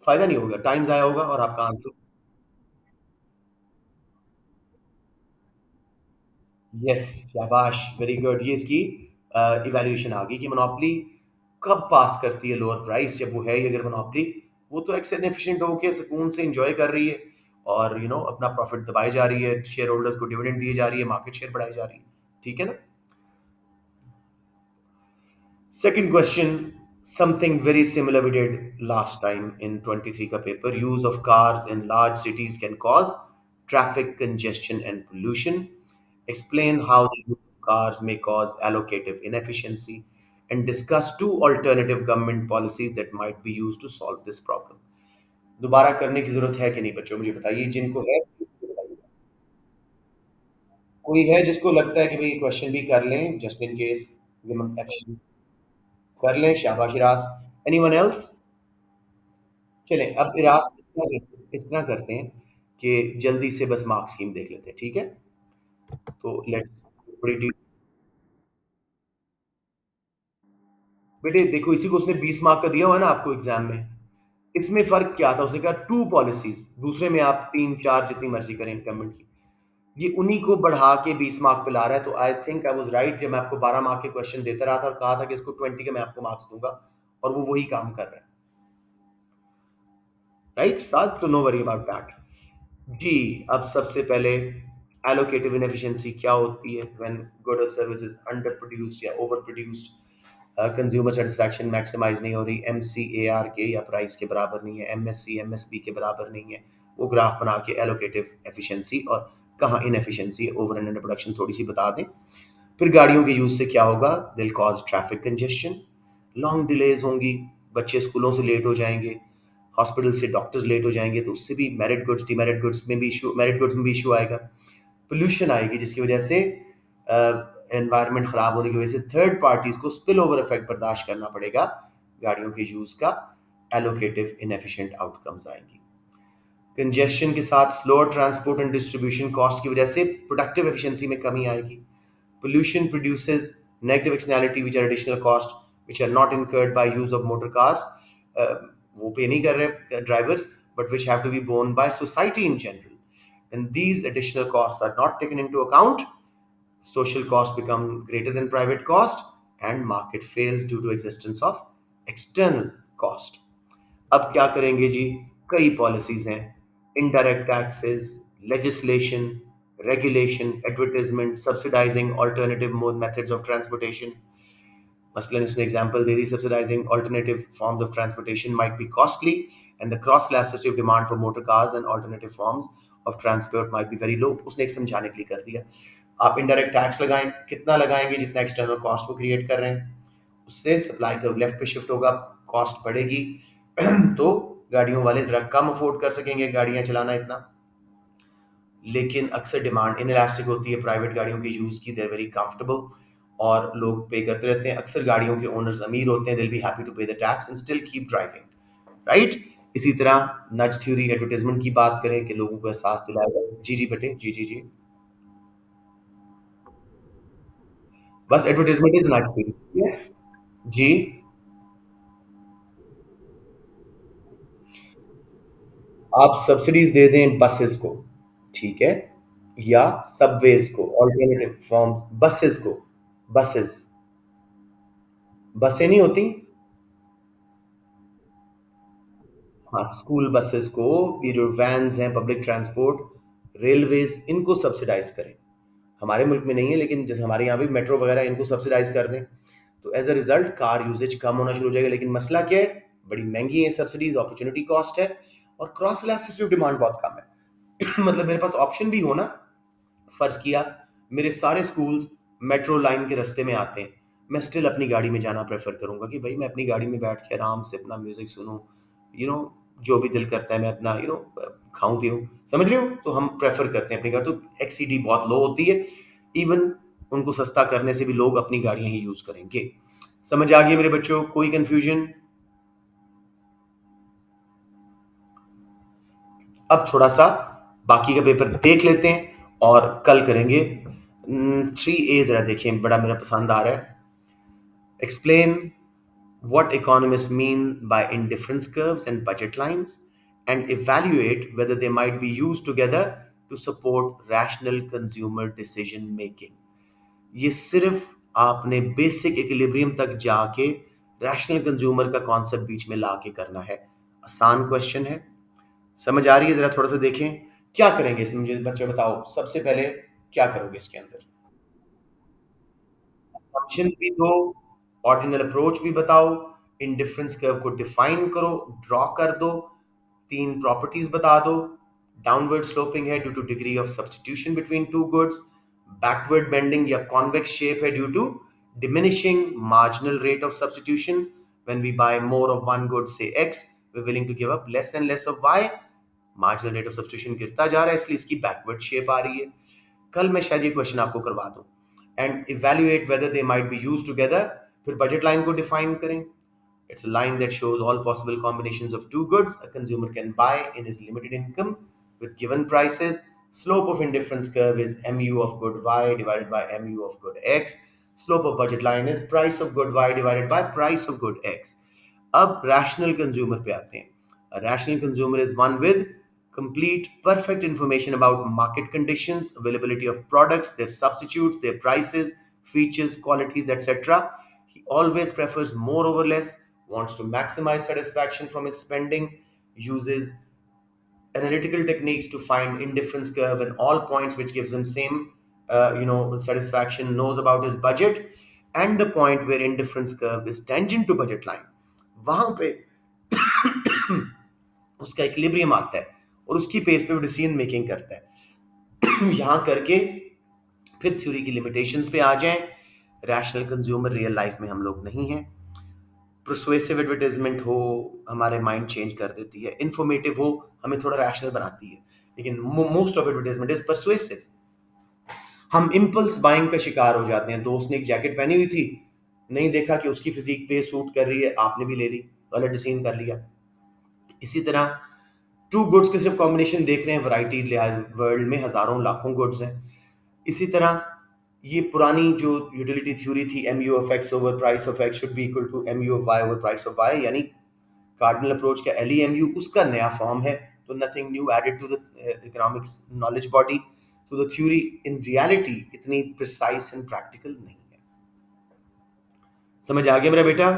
फायदा नहीं होगा, टाइम जाया होगा और आपका आंसर। यस, शाबाश, वेरी गुड। ये इसकी इवैल्यूएशन आ गई कि मोनोपोली कब पास करती है लोअर प्राइस, जब वो है ही अगर मोनोपोली, वो तो एक्सेस एफिशिएंट होके सुकून से एंजॉय कर रही है और अपना प्रॉफिट दबाई जा रही है, शेयर होल्डर्स को डिविडेंड दिए जा रही है, मार्केट शेयर बढ़ाई जा रही है। ठीक है ना? Second question, something very similar we did last time in 23 ka paper. Use of cars in large cities can cause traffic congestion and pollution. Explain how the use of cars may cause allocative inefficiency and discuss two alternative government policies that might be used to solve this problem. दोबारा करने की जरूरत है कि नहीं बच्चों, मुझे बताइए जिनको है। कोई है जिसको लगता है कि भाई क्वेश्चन भी कर लें जस्ट इन केस, कर लें, शाबाश इरास। Anyone else? चलें अब इरास इस तरह करते हैं कि जल्दी से बस मार्क स्कीम देख लेते हैं, ठीक है? तो लेट्स बड़ी डीप। बेटे देखो, इसी को उसने 20 मार्क का दिया हुआ है ना आपको एग्जाम में। इसमें फर्क क्या था, उसने कहा टू पॉलिसीज, दूसरे में आप तीन चार जितनी मर्जी करें इनकम्बेंट की। ये उन्हीं को बढ़ा के 20 मार्क पे ला रहा है। तो I think I was right जब मैं आपको 12 मार्क के क्वेश्चन देता रहा था और कहा था कि इसको 20 के मैं आपको मार्क्स दूंगा, और वो वही काम कर रहा है। राइट साथ, तो नो वरी अबाउट दैट। जी, अब सबसे पहले एलोकेटिव इनएफिशिएंसी क्या होती है व्हेन गुड और सर्विस इज अंडर प्रोड्यूस्ड या over produced. Consumer satisfaction maximise नहीं हो रही, एमसीएआर के या प्राइस के बराबर नहीं है, एमएससी एमएसपी के बराबर नहीं है। वो ग्राफ बना के एलोकेटिव एफिशिएंसी और कहाँ inefficiency over and under production थोड़ी सी बता दें। फिर गाड़ियों के यूज से क्या होगा, दिल cause traffic congestion, long delays होंगी, बच्चे स्कूलों से लेट हो जाएंगे, हॉस्पिटल से डॉक्टर्स लेट हो जाएंगे, तो उससे भी मेरिट गुड्स डिमेरिट गुड्स में भी इशू, मेरिट गुड्स में भी इशू आएगा। पोल्यूशन आएगी जिसकी वजह से एनवायरनमेंट खराब होने की वजह से थर्ड पार्टीज को स्पिल ओवर इफेक्ट बर्दाश्त करना पड़ेगा। गाड़ियों के यूज का एलोकेटिव इनएफिशिएंट आउटकम्स आएंगी। कंजेशन के साथ slower transport and distribution cost की वजह से प्रोडक्टिव एफिशिएंसी में कमी आएगी। Pollution produces negative externality which are additional cost which are not incurred by use of motor cars. uh, वो पे नहीं कर रहे drivers, but which have to be borne by society in general. And these additional costs are not taken into account, social costs become greater than private cost, and market fails due to existence of external cost. अब क्या करेंगे जी, कई policies हैं, indirect taxes, legislation, regulation, advertisement, subsidising alternative mode methods of transportation. मसलन इसने example they the, subsidising alternative forms of transportation might be costly and the cross elasticity of demand for motor cars and alternative forms of transport might be very low. उसने एक समझाने के लिए कर दिया। आप इनडायरेक्ट टैक्स लगाएं, कितना लगाएंगे, जितना एक्सटर्नल कॉस्ट वो क्रिएट कर रहे हैं, उससे सप्लाई कर्व लेफ्ट पे शिफ्ट होगा, कॉस्ट बढ़ेगी। तो गाड़ियों वाले जरा कम अफोर्ड कर सकेंगे गाड़ियां चलाना इतना। लेकिन अक्सर डिमांड इनइलास्टिक होती है प्राइवेट गाड़ियों के यूज की, देर वेरी कंफर्टेबल और लोग पे करते रहते हैं। अक्सर गाड़ियों के ओनर्स अमीर होते हैं, दिल बी हैप्पी टू पे the tax and still keep driving. Right. इसी तरह नज थ्योरी एडवर्टाइजमेंट की बात करें कि लोगों को एहसास दिलाया जाए। जी जी बेटे, जी जी जी। बस एडवर्टाइजमेंट इज नज थ्योरी। जी। आप सब्सिडीज दे दें बसेस को, ठीक है, या सबवेज को, ऑल्टरनेटिव फॉर्म्स, बसेस को, बसेस, बसें नहीं होती, हाँ स्कूल बसेस को, ये जो वैन्स हैं पब्लिक ट्रांसपोर्ट, रेलवेज, इनको सब्सिडाइज करें। हमारे मुल्क में नहीं है लेकिन जैसे हमारे यहाँ भी मेट्रो वगैरह, इनको सब्सिडाइज कर दें, तो as a result car uses कम होना शुरू हो जाएगा। लेकिन मसला क्या है, बड़ी महंगी है सब्सिडीज, अपॉर्चुनिटी कॉस्ट है, और क्रॉस इलास्टिसिटी डिमांड बहुत कम है। मतलब मेरे पास ऑप्शन भी हो ना, फर्ज किया मेरे सारे स्कूल्स मेट्रो लाइन के रास्ते में आते हैं, मैं स्टिल अपनी गाड़ी में जाना प्रेफर करूंगा कि भाई मैं अपनी गाड़ी में बैठ के आराम से अपना म्यूजिक सुनूं, यू नो, जो भी दिल करता है मैं अपना खाऊं पीऊं, समझ रहे हो। तो हम प्रेफर करते हैं अपनी गाड़ी, तो एक्सीडी बहुत लो होती है। इवन उनको सस्ता करने से भी लोग अपनी गाड़ियां ही यूज करेंगे। समझ आ गई मेरे बच्चों, कोई कंफ्यूजन? अब थोड़ा सा बाकी का पेपर देख लेते हैं और कल करेंगे। 3A जरा देखें, बड़ा मेरा पसंद आ रहा है। Explain what economists mean by indifference curves and budget lines, and evaluate whether they might be used together to support rational consumer decision making. ये सिर्फ आपने बेसिक इक्विलिब्रियम तक जाके रैशनल कंज्यूमर का कॉन्सेप्ट बीच में लाके करना है। आसान क्वेश्चन है, समझ आ रही है? जरा थोड़ा सा देखें क्या करेंगे इसमें, मुझे बच्चे बताओ सबसे पहले क्या करोगे इसके अंदर। फंक्शंस भी दो, ऑर्डिनल अप्रोच भी बताओ, इंडिफरेंस कर्व को डिफाइन करो, ड्रॉ कर दो, तीन प्रॉपर्टीज बता दो। डाउनवर्ड स्लोपिंग है due to degree of substitution between two goods, backward bending या कॉन्वेक्स शेप है due to diminishing marginal rate of substitution. When we buy more of one good, say X, we're willing to give up less and less of Y. Marginal rate of substitution गिरता जा रहा है, इसलिए इसकी backward shape आ रही है। कल मैं शायद ये क्वेश्चन आपको करवा दूं। And evaluate whether they might be use together, फिर बजट लाइन को डिफाइन करें। It's a line that shows all possible combinations of two goods a consumer can buy in his limited income with given prices Slope of indifference curve is mu of good y divided by mu of good x. Slope of budget line is price of good y divided by price of good x. अब rational consumer पे आते हैं. Rational consumer is one with complete perfect information about market conditions, availability of products, their substitutes, their prices, features, qualities, etc. He always prefers more over less, wants to maximize satisfaction from his spending, uses analytical techniques to find indifference curve and all points which gives him same satisfaction, knows about his budget, and the point where indifference curve is tangent to budget line, वहां पे उसका equilibrium आता है और उसकी pace पे वो decision making करता है. यहाँ करके फिर थ्योरी की लिमिटेशंस पे आ जाएं. रैशनल कंज्यूमर रियल लाइफ में हम लोग नहीं हैं. परसुएसिव एडवर्टाइजमेंट हो हमारे माइंड चेंज कर देती है, इंफॉर्मेटिव हो हमें थोड़ा रैशनल बनाती है, लेकिन most of advertisement is persuasive. हम इम्पल्स बाइंग का शिकार हो जाते हैं. दोस्त ने एक जैकेट पहनी हुई थी, नहीं देखा कि उसकी फिजिक पे सूट कर रही है, आपने भी ले ली, गलत डिसीजन कर लिया. इसी तरह टू गुड्स के सिर्फ कॉम्बिनेशन देख रहे हैं, वैरायटी वर्ल्ड में हजारों लाखों गुड्स हैं. इसी तरह ये पुरानी जो यूटिलिटी थ्योरी थी, M U of X over price of X should be equal to M U of Y over price of Y, यानी कार्डिनल अप्रोच का एल ई एम यू, उसका नया फॉर्म है. तो nothing new added to the economics knowledge body. तो the theory in reality इतनी precise and practical नहीं है. समझ आ गया मेरा बेटा?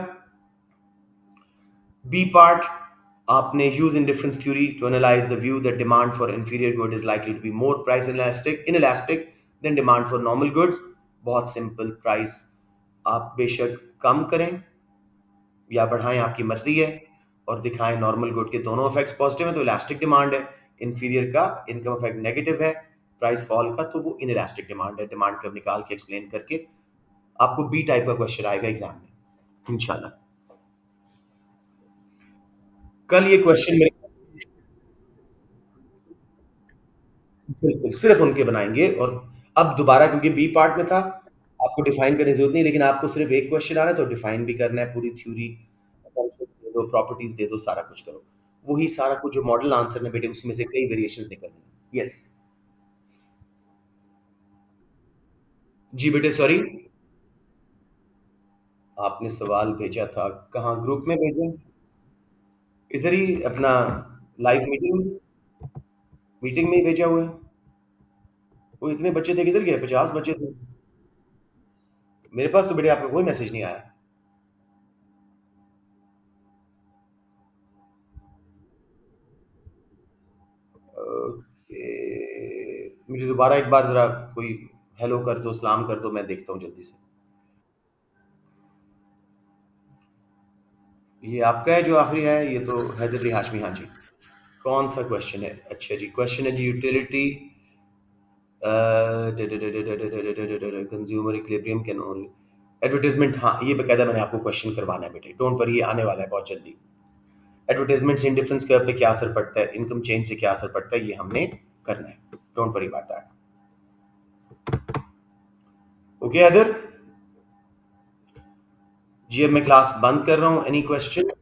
बी पार्ट, आपने use indifference theory to analyze the view that demand for inferior good is likely to be more price inelastic than demand for normal goods. बहुत सिंपल. प्राइस आप बेशक कम करें या बढ़ाएं, आपकी मर्जी है, और दिखाएं नॉर्मल गुड के दोनों इफेक्ट्स पॉजिटिव है तो इलास्टिक डिमांड है. इन्फीरियर का इनकम इफेक्ट नेगेटिव है, प्राइस फॉल का, तो वो इनइलास्टिक डिमांड है. डिमांड कर्व निकाल के एक्सप्लेन करके आपको बी टाइप का क्वेश्चन आएगा एग्जाम में इंशाल्लाह. कल ये क्वेश्चन मेरे, बिल्कुल सिर्फ उनके बनाएंगे. और अब दोबारा क्योंकि बी पार्ट में था, आपको डिफाइन करने की जरूरत नहीं, लेकिन आपको सिर्फ एक क्वेश्चन आ रहा है तो डिफाइन भी करना है पूरी थ्योरी, दे दो, प्रॉपर्टीज दे दो, सारा कुछ करो. वही सारा कुछ जो मॉडल आंसर में बेटे उसमें से कई वेरिएशंस निकलनी. यस जी बेटे, सॉरी. आपने सवाल भेजा था कहाँ, ग्रुप में भेजा? इधर ही अपना लाइव मीटिंग, मीटिंग में ही भेजा हुआ है. वो इतने बच्चे थे, किधर गए? 50 बच्चे थे मेरे पास तो बेटे, आपका कोई मैसेज नहीं आया. ओके, मुझे दोबारा एक बार जरा कोई हेलो कर दो, सलाम कर दो, मैं देखता हूँ जल्दी से. ये आपका है जो आखिरी है, ये तो हैदर अली हाशमी. हाँ जी. कौन सा क्वेश्चन है? अच्छा जी, क्वेश्चन है जी utility consumer equilibrium can only advertisement. हाँ, ये बकायदा मैंने आपको क्वेश्चन करवाना है बेटे, डोंट वरी, ये आने वाला है बहुत जल्दी. एडवर्टाइजमेंट से इंडिफरेंस कर्व पे क्या असर पड़ता है, इनकम चेंज से क्या असर पड़ता है, ये हमने करना है. Don't worry about that. Okay Haider ji, अब मैं क्लास बंद कर रहा हूँ. Any question?